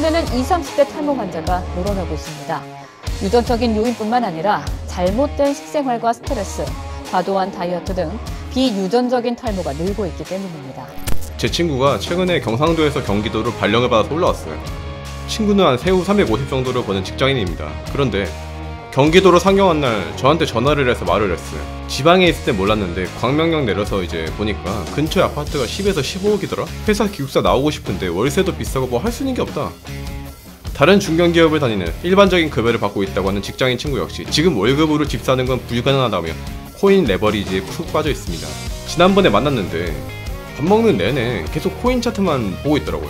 최근에는 20, 30대 탈모 환자가 늘어나고 있습니다. 유전적인 요인뿐만 아니라 잘못된 식생활과 스트레스, 과도한 다이어트 등 비유전적인 탈모가 늘고 있기 때문입니다. 제 친구가 최근에 경상도에서 경기도로 발령을 받아서 올라왔어요. 친구는 한 세후 350 정도를 버는 직장인입니다. 그런데 경기도로 상경한 날 저한테 전화를 해서 말을 했어요. 지방에 있을 땐 몰랐는데 광명역 내려서 이제 보니까 근처에 아파트가 10에서 15억이더라? 회사 기숙사 나오고 싶은데 월세도 비싸고 뭐 할 수 있는 게 없다. 다른 중견기업을 다니는 일반적인 급여를 받고 있다고 하는 직장인 친구 역시 지금 월급으로 집 사는 건 불가능하다며 코인 레버리지에 푹 빠져 있습니다. 지난번에 만났는데 밥 먹는 내내 계속 코인 차트만 보고 있더라고요.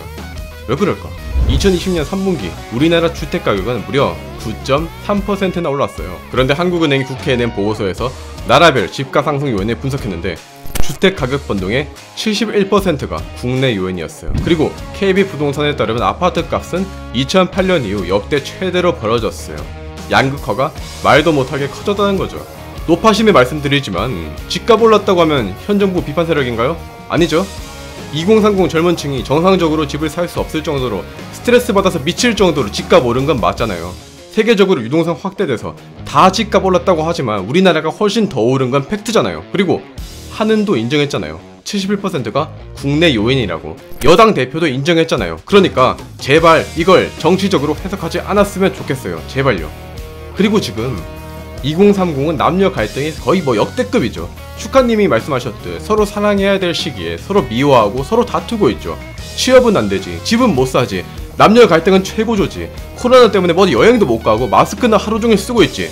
왜 그럴까? 2020년 3분기 우리나라 주택가격은 무려 9.3%나 올랐어요. 그런데 한국은행이 국회에 낸 보고서에서 나라별 집가 상승 요인을 분석했는데 주택가격 변동의 71%가 국내 요인이었어요. 그리고 KB부동산에 따르면 아파트 값은 2008년 이후 역대 최대로 벌어졌어요. 양극화가 말도 못하게 커졌다는 거죠. 노파심에 말씀드리지만 집값 올랐다고 하면 현 정부 비판 세력인가요? 아니죠. 2030 젊은 층이 정상적으로 집을 살 수 없을 정도로 스트레스 받아서 미칠 정도로 집값 오른 건 맞잖아요. 세계적으로 유동성 확대돼서 다 집값 올랐다고 하지만 우리나라가 훨씬 더 오른 건 팩트잖아요. 그리고 한은도 인정했잖아요. 71%가 국내 요인이라고. 여당 대표도 인정했잖아요. 그러니까 제발 이걸 정치적으로 해석하지 않았으면 좋겠어요. 제발요. 그리고 지금 2030은 남녀 갈등이 거의 뭐 역대급이죠. 슈카님이 말씀하셨듯 서로 사랑해야 될 시기에 서로 미워하고 서로 다투고 있죠. 취업은 안 되지, 집은 못 사지, 남녀 갈등은 최고조지, 코로나 때문에 어디 여행도 못 가고 마스크는 하루 종일 쓰고 있지.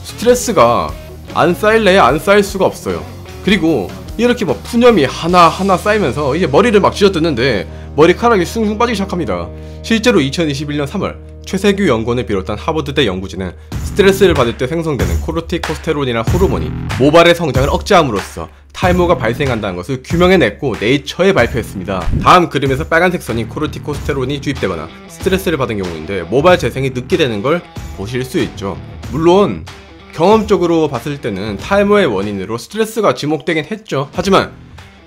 스트레스가 안 쌓일래야 안 쌓일 수가 없어요. 그리고 이렇게 뭐 푸념이 하나하나 쌓이면서 이제 머리를 막 쥐어뜯는데 머리카락이 숭숭 빠지기 시작합니다. 실제로 2021년 3월 최세규 연구원을 비롯한 하버드대 연구진은 스트레스를 받을 때 생성되는 코르티코스테론이라는 호르몬이 모발의 성장을 억제함으로써 탈모가 발생한다는 것을 규명해냈고 네이처에 발표했습니다. 다음 그림에서 빨간색 선이 코르티코스테론이 주입되거나 스트레스를 받은 경우인데 모발 재생이 늦게 되는 걸 보실 수 있죠. 물론 경험적으로 봤을 때는 탈모의 원인으로 스트레스가 지목되긴 했죠. 하지만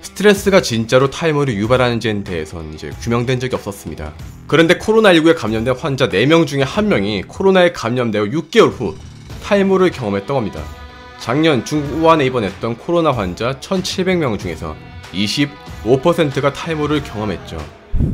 스트레스가 진짜로 탈모를 유발하는지에 대해서는 이제 규명된 적이 없었습니다. 그런데 코로나19에 감염된 환자 4명 중에 1명이 코로나에 감염되어 6개월 후 탈모를 경험했다고 합니다. 작년 중우한에 입원했던 코로나 환자 1700명 중에서 25%가 탈모를 경험했죠.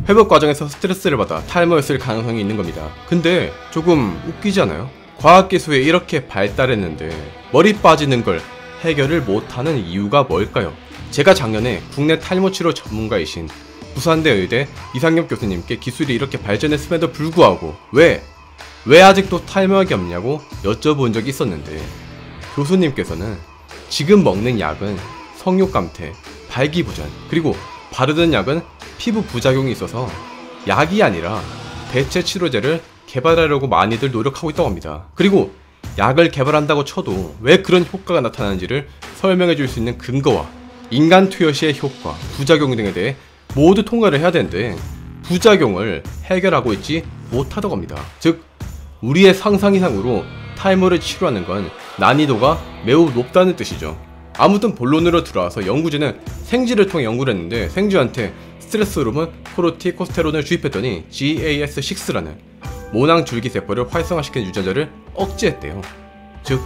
회복 과정에서 스트레스를 받아 탈모였을 가능성이 있는 겁니다. 근데 조금 웃기지 않아요? 과학기술이 이렇게 발달했는데 머리 빠지는 걸 해결을 못하는 이유가 뭘까요? 제가 작년에 국내 탈모 치료 전문가이신 부산대 의대 이상엽 교수님께 기술이 이렇게 발전했음에도 불구하고 왜 아직도 탈모약이 없냐고 여쭤본 적이 있었는데 교수님께서는 지금 먹는 약은 성욕감퇴, 발기부전, 그리고 바르는 약은 피부 부작용이 있어서 약이 아니라 대체 치료제를 개발하려고 많이들 노력하고 있다고 합니다. 그리고 약을 개발한다고 쳐도 왜 그런 효과가 나타나는지를 설명해 줄 수 있는 근거와 인간 투여시의 효과, 부작용 등에 대해 모두 통과를 해야 되는데 부작용을 해결하고 있지 못하다고 합니다. 즉 우리의 상상 이상으로 탈모를 치료하는 건 난이도가 매우 높다는 뜻이죠. 아무튼 본론으로 들어와서 연구진은 생쥐를 통해 연구를 했는데 생쥐한테 스트레스 호르몬 코르티코스테론을 주입했더니 GAS6라는 모낭 줄기세포를 활성화시키는 유전자를 억제했대요. 즉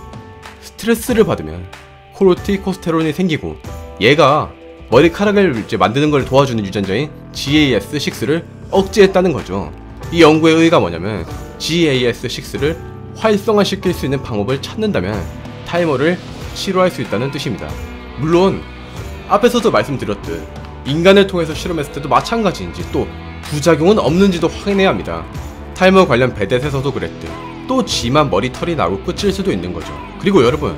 스트레스를 받으면 코르티코스테론이 생기고 얘가 머리카락을 이제 만드는 걸 도와주는 유전자인 GAS6를 억제했다는 거죠. 이 연구의 의의가 뭐냐면 GAS6를 활성화시킬 수 있는 방법을 찾는다면 탈모를 치료할 수 있다는 뜻입니다. 물론 앞에서도 말씀드렸듯 인간을 통해서 실험했을 때도 마찬가지인지 또 부작용은 없는지도 확인해야 합니다. 탈모 관련 베댓에서도 그랬듯 또 지만 머리털이 나고 끝일 수도 있는 거죠. 그리고 여러분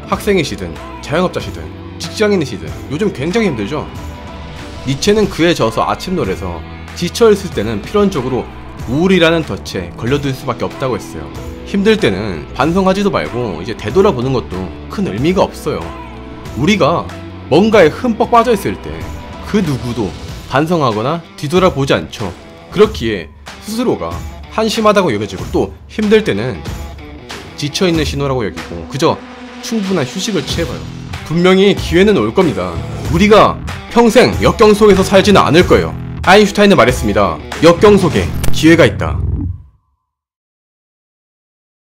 학생이시든 자영업자시든 직장인이시든 요즘 굉장히 힘들죠? 니체는 그에 져서 아침놀에서 지쳐있을 때는 필연적으로 우울이라는 덫에 걸려들 수밖에 없다고 했어요. 힘들 때는 반성하지도 말고 이제 되돌아보는 것도 큰 의미가 없어요. 우리가 뭔가에 흠뻑 빠져있을 때 그 누구도 반성하거나 뒤돌아보지 않죠. 그렇기에 스스로가 한심하다고 여겨지고 또 힘들 때는 지쳐있는 신호라고 여기고 그저 충분한 휴식을 취해봐요. 분명히 기회는 올 겁니다. 우리가 평생 역경 속에서 살지는 않을 거예요. 아인슈타인은 말했습니다. 역경 속에 기회가 있다.